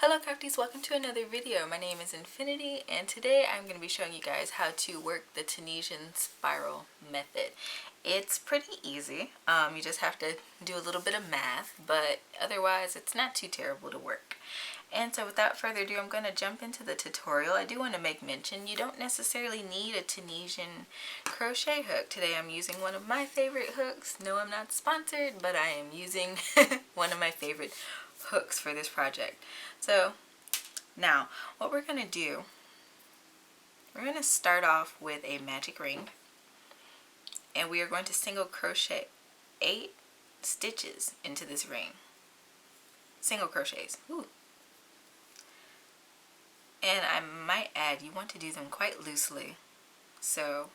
Hello crafties, welcome to another video. My name is Infiniti and today I'm going to be showing you guys how to work the Tunisian spiral method. It's pretty easy. You just have to do a little bit of math, but otherwise it's not too terrible to work. And so without further ado, I'm going to jump into the tutorial. I do want to make mention you don't necessarily need a Tunisian crochet hook. Today I'm using one of my favorite hooks. No, I'm not sponsored, but I am using one of my favorite hooks for this project. So now what we're going to do, we're going to start off with a magic ring, and we are going to single crochet 8 stitches into this ring. Single crochets. Ooh. And I might add, you want to do them quite loosely. So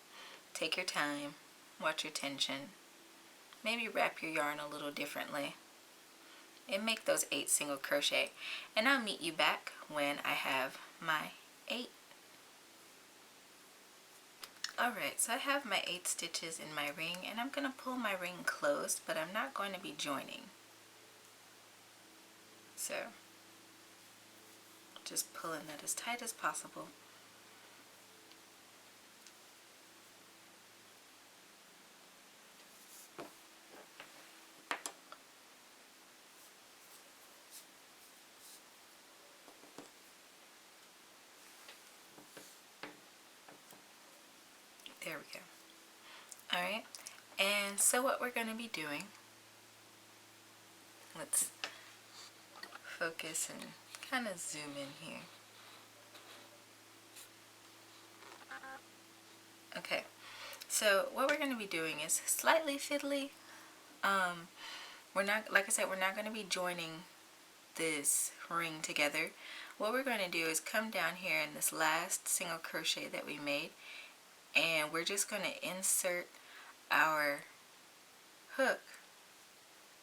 take your time, watch your tension, maybe wrap your yarn a little differently, and make those 8 single crochet. And I'll meet you back when I have my 8. Alright, so I have my 8 stitches in my ring, and I'm going to pull my ring closed, but I'm not going to be joining. So just pulling that as tight as possible. There we go. Alright, and so what we're going to be doing, let's focus and kind of zoom in here. Okay, so what we're going to be doing is slightly fiddly. We're not, like I said, we're not going to be joining this ring together. What we're going to do is come down here in this last single crochet that we made, and we're just going to insert our hook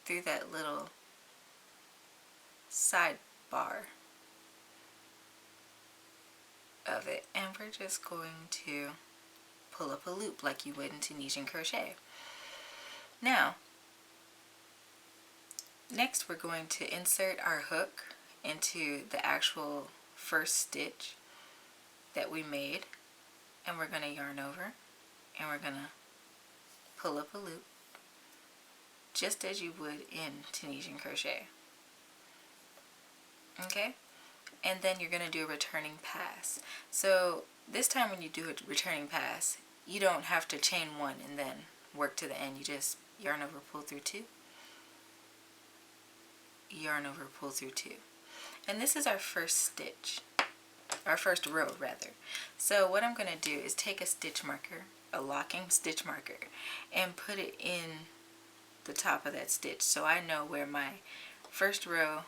through that little sidebar of it, and we're just going to pull up a loop like you would in Tunisian crochet. Now next we're going to insert our hook into the actual first stitch that we made, and we're going to yarn over, and we're going to pull up a loop just as you would in Tunisian crochet. Okay, and then you're going to do a returning pass. So this time when you do a returning pass, you don't have to chain 1 and then work to the end. You just yarn over, pull through 2, yarn over, pull through 2. And this is our first stitch, our first row rather. So what I'm going to do is take a stitch marker, a locking stitch marker, and put it in the top of that stitch so I know where my first row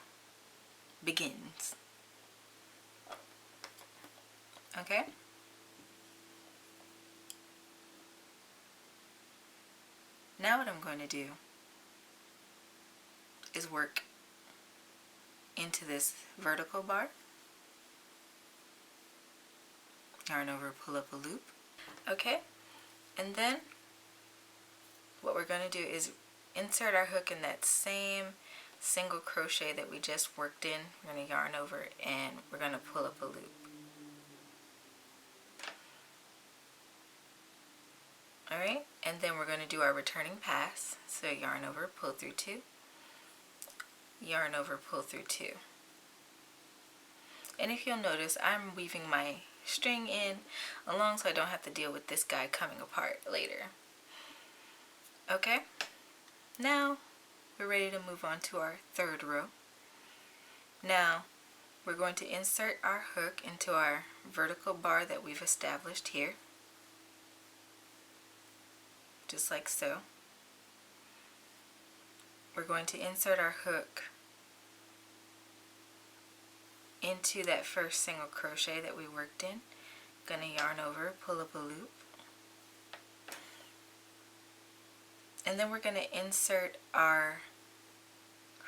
begins. Okay? Now what I'm going to do is work into this vertical bar, yarn over, pull up a loop. Okay, and then what we're going to do is insert our hook in that same single crochet that we just worked in. We're going to yarn over and we're going to pull up a loop. Alright, and then we're going to do our returning pass. So yarn over, pull through 2, yarn over, pull through 2. And if you'll notice, I'm weaving my string in along so I don't have to deal with this guy coming apart later. Okay, now we're ready to move on to our third row. Now we're going to insert our hook into our vertical bar that we've established here, just like so. We're going to insert our hook into that first single crochet that we worked in. Going to yarn over, pull up a loop, and then we're going to insert our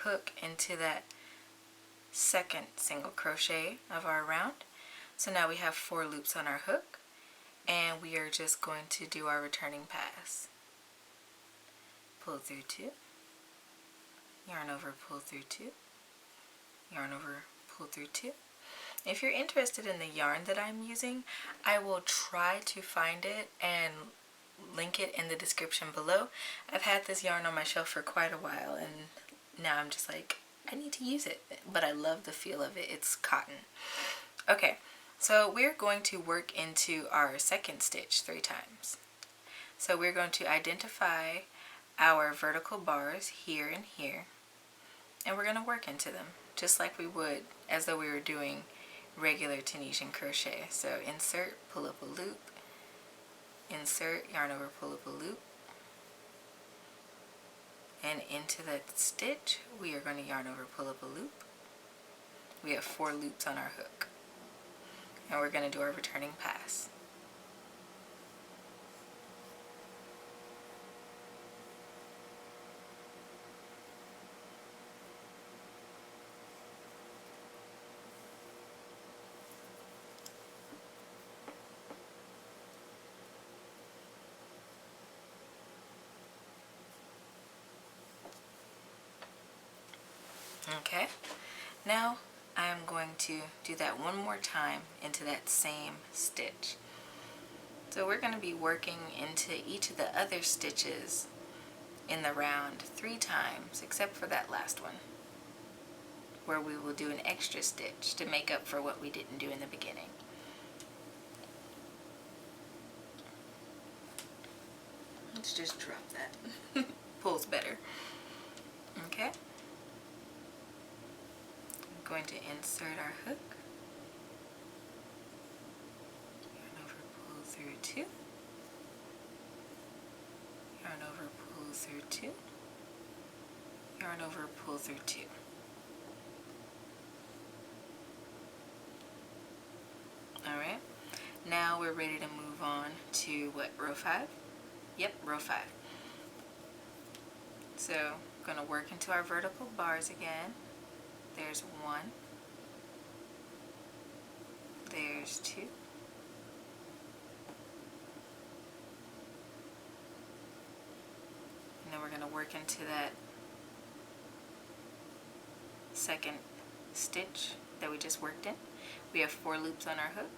hook into that second single crochet of our round. So now we have 4 loops on our hook, and we are just going to do our returning pass. Pull through 2, yarn over, pull through 2, yarn over, pull through 2. If you're interested in the yarn that I'm using, I will try to find it and link it in the description below. I've had this yarn on my shelf for quite a while, and now I'm just like, I need to use it, but I love the feel of it. It's cotton. Okay, so we're going to work into our second stitch 3 times. So we're going to identify our vertical bars here and here, and we're going to work into them just like we would as though we were doing regular Tunisian crochet. So insert, pull up a loop, insert, yarn over, pull up a loop, and into that stitch we are going to yarn over, pull up a loop. We have 4 loops on our hook, and we're going to do our returning pass. Okay, now I am going to do that one more time into that same stitch. So we're going to be working into each of the other stitches in the round 3 times, except for that last one, where we will do an extra stitch to make up for what we didn't do in the beginning. Let's just drop that. Pulls better. Okay. Going to insert our hook, yarn over, pull through 2, yarn over, pull through 2, yarn over, pull through 2. Alright, now we're ready to move on to what, row 5? Yep, row 5. So I'm going to work into our vertical bars again. There's 1, there's 2, and then we're going to work into that second stitch that we just worked in. We have 4 loops on our hook.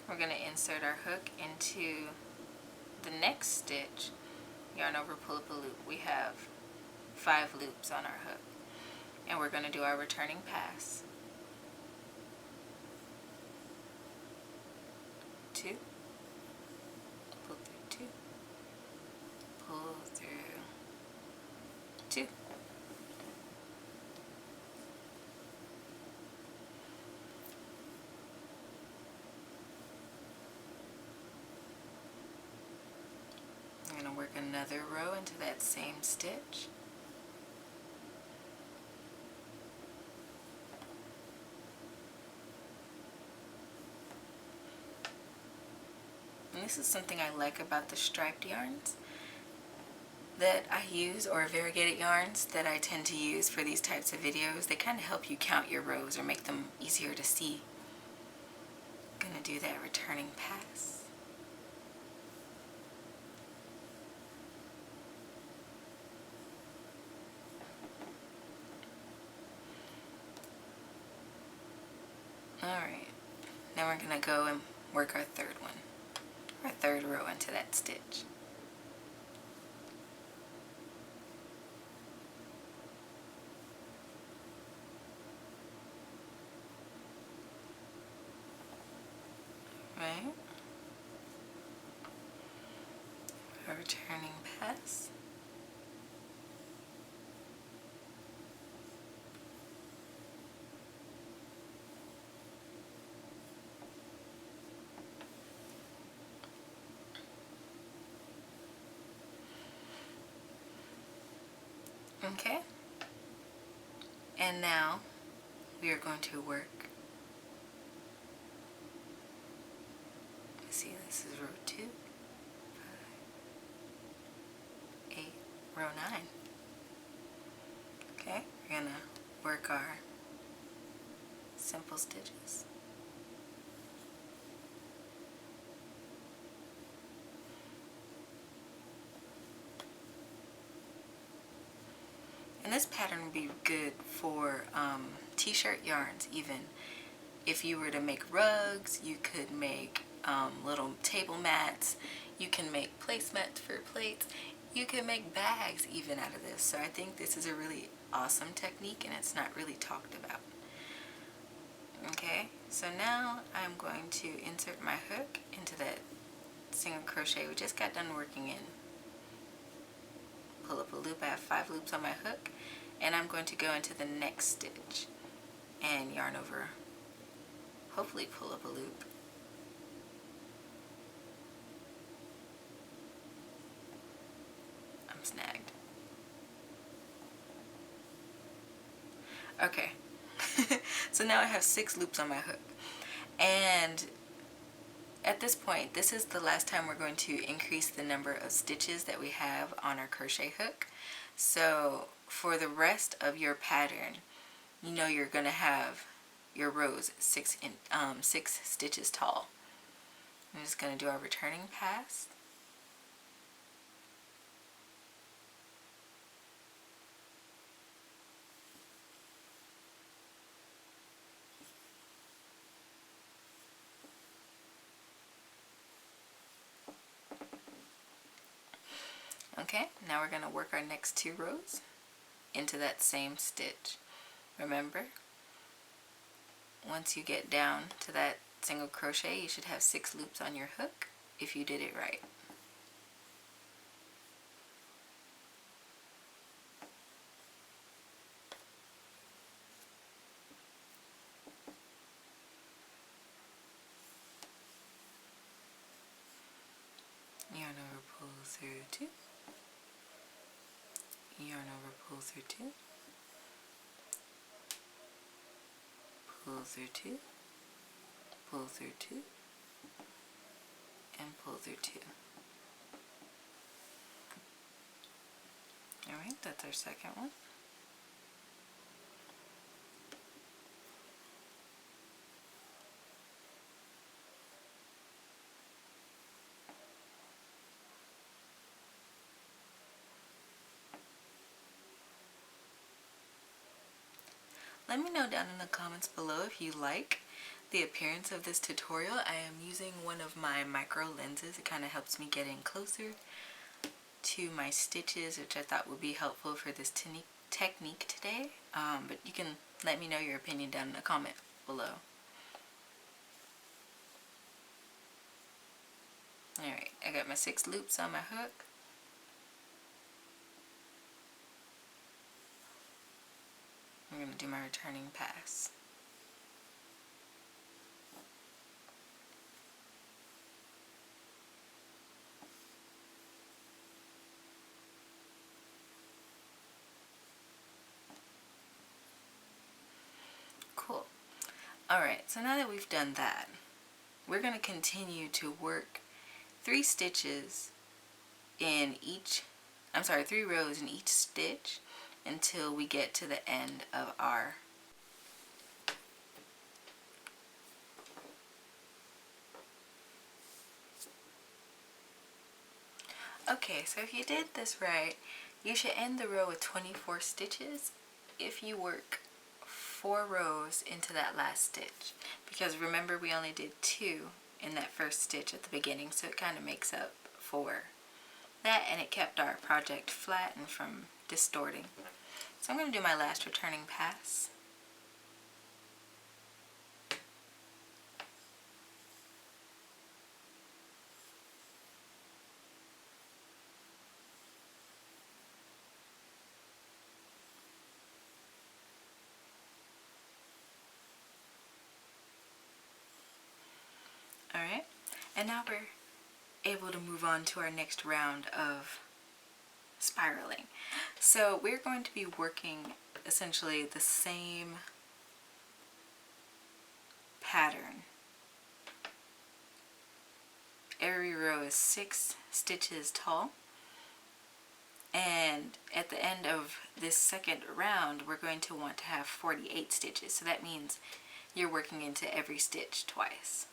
We're going to insert our hook into the next stitch, yarn over, pull up a loop. We have 5 loops on our hook. And we're going to do our returning pass. 2, pull through 2, pull through 2. I'm going to work another row into that same stitch. And this is something I like about the striped yarns that I use, or variegated yarns that I tend to use for these types of videos. They kind of help you count your rows or make them easier to see. I'm going to do that returning pass. Alright, now we're going to go and work our third one. Our third row into that stitch. Right? Our returning pass. Okay, and now we are going to work. Let's see, this is row 2, 5, 8, row 9. Okay, we're going to work our simple stitches. And this pattern would be good for t-shirt yarns even. If you were to make rugs, you could make little table mats, you can make placemats for plates, you can make bags even out of this. So I think this is a really awesome technique and it's not really talked about. Okay, so now I'm going to insert my hook into that single crochet we just got done working in. Pull up a loop. I have 5 loops on my hook, and I'm going to go into the next stitch and yarn over, hopefully pull up a loop. I'm snagged. Okay. So now I have 6 loops on my hook, and at this point, this is the last time we're going to increase the number of stitches that we have on our crochet hook. So for the rest of your pattern, you know you're going to have your rows 6 stitches tall. I'm just going to do our returning pass. Okay, now we're going to work our next 2 rows into that same stitch. Remember, once you get down to that single crochet, you should have 6 loops on your hook if you did it right. Yarn over, pull through 2. Yarn over, pull through 2. Pull through 2. Pull through 2. And pull through 2. Alright, that's our second one. Let me know down in the comments below if you like the appearance of this tutorial. I am using one of my micro lenses. It kind of helps me get in closer to my stitches, which I thought would be helpful for this technique today. But you can let me know your opinion down in the comment below. Alright, I got my 6 loops on my hook. I'm going to do my returning pass. Cool. Alright, so now that we've done that, we're going to continue to work 3 stitches in each, 3 rows in each stitch until we get to the end of our Okay, so if you did this right, you should end the row with 24 stitches if you work 4 rows into that last stitch, because remember we only did 2 in that first stitch at the beginning, so it kind of makes up for that, and it kept our project flat and from distorting. So I'm going to do my last returning pass. Alright, and now we're able to move on to our next round of spiraling. So we're going to be working essentially the same pattern. Every row is 6 stitches tall, and at the end of this second round we're going to want to have 48 stitches. So that means you're working into every stitch twice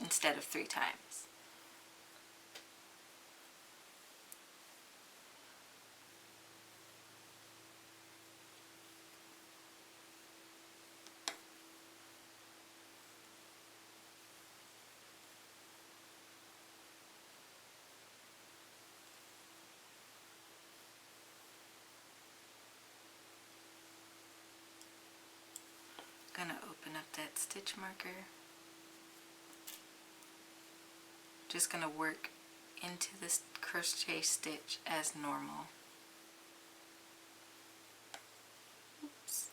instead of 3 times. stitch marker. Just going to work into this crochet stitch as normal. Oops.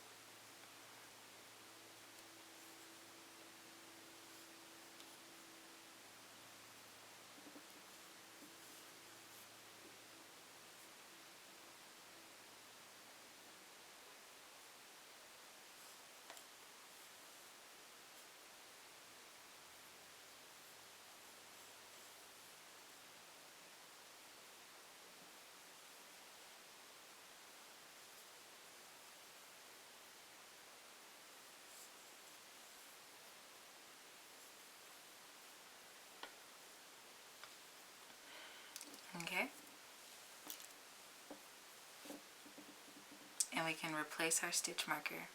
Okay. And we can replace our stitch marker.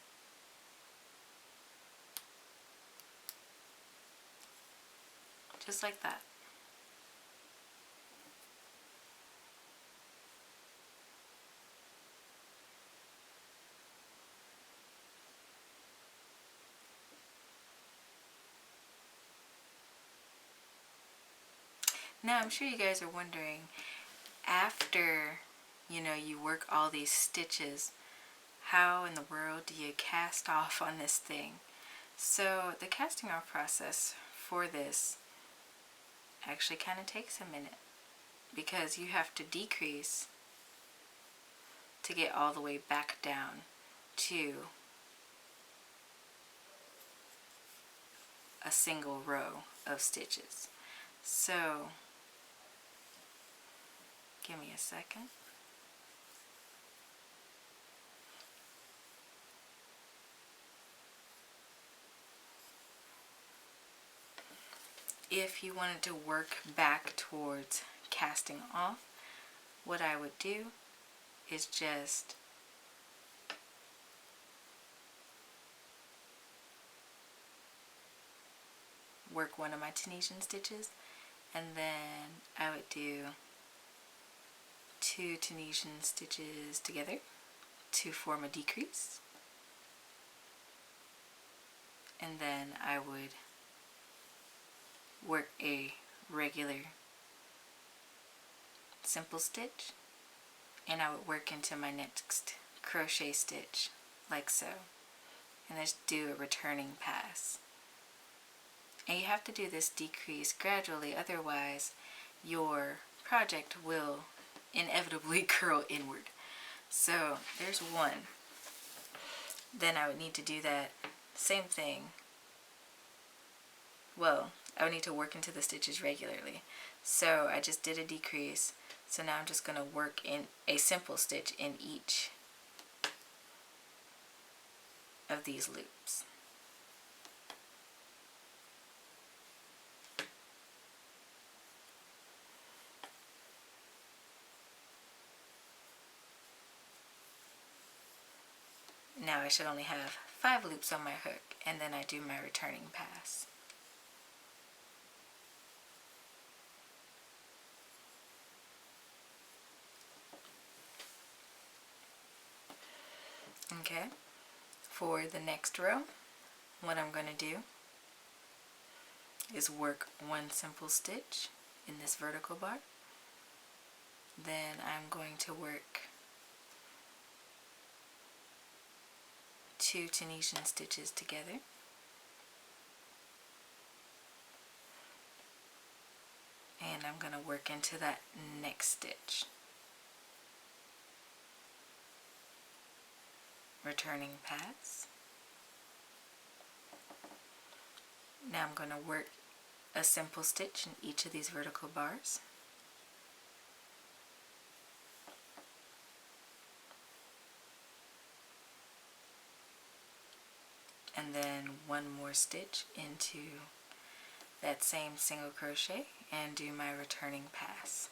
Just like that. Now I'm sure you guys are wondering, after you work all these stitches, how in the world do you cast off on this thing? So the casting off process for this actually kind of takes a minute, because you have to decrease to get all the way back down to a single row of stitches. So give me a second. If you wanted to work back towards casting off, what I would do is just work one of my Tunisian stitches, and then I would do 2 Tunisian stitches together to form a decrease, and then I would work a regular simple stitch, and I would work into my next crochet stitch like so, and just do a returning pass. And you have to do this decrease gradually, otherwise your project will inevitably curl inward. So there's one. Then I would need to do that same thing. Well, I would need to work into the stitches regularly. So I just did a decrease. So now I'm just going to work in a simple stitch in each of these loops. Now I should only have 5 loops on my hook, and then I do my returning pass. Okay, for the next row, what I'm going to do is work 1 simple stitch in this vertical bar. Then I'm going to work 2 Tunisian stitches together, and I'm going to work into that next stitch, returning pass. Now I'm going to work a simple stitch in each of these vertical bars, and then 1 more stitch into that same single crochet and do my returning pass.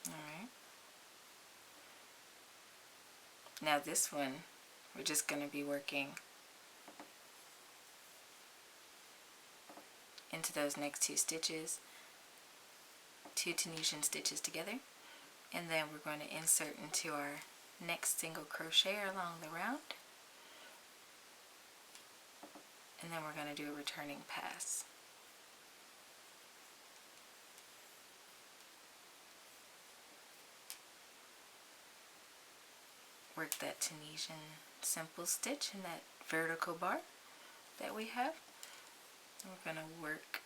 Alright. Now this one, we're just going to be working into those next 2 stitches, 2 Tunisian stitches together, and then we're going to insert into our next single crochet along the round, and then we're going to do a returning pass. Work that Tunisian simple stitch in that vertical bar that we have. And we're going to work,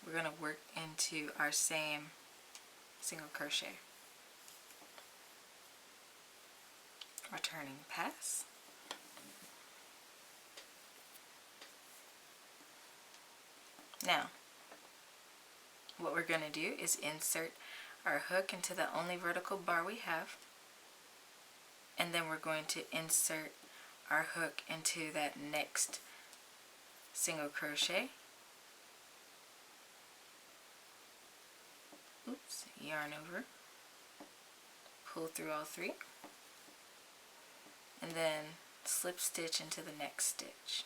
we're going to work into our same single crochet. Returning pass. Now, what we're going to do is insert our hook into the only vertical bar we have, and then we're going to insert our hook into that next single crochet. Yarn over, pull through all 3, and then slip stitch into the next stitch.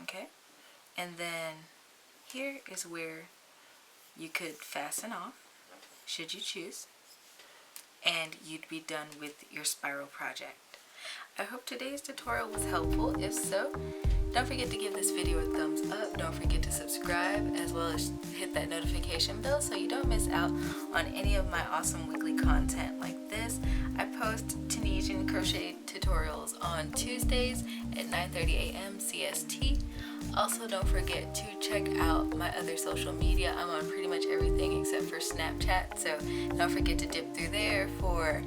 Okay, and then here is where you could fasten off, should you choose, and you'd be done with your spiral project. I hope today's tutorial was helpful. If so, don't forget to give this video a thumbs up. Don't forget to subscribe, as well as hit that notification bell so you don't miss out on any of my awesome weekly content like this. I post Tunisian crochet tutorials on Tuesdays at 9:30 a.m. CST. Also, don't forget to check out my other social media. I'm on pretty much everything except for Snapchat, so don't forget to dip through there for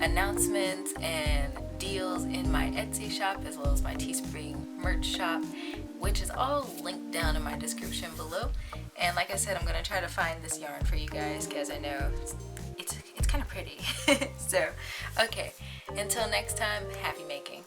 announcements and deals in my Etsy shop, as well as my Teespring merch shop, which is all linked down in my description below. And like I said, I'm going to try to find this yarn for you guys, because I know it's kind of pretty. So, okay, until next time, happy making.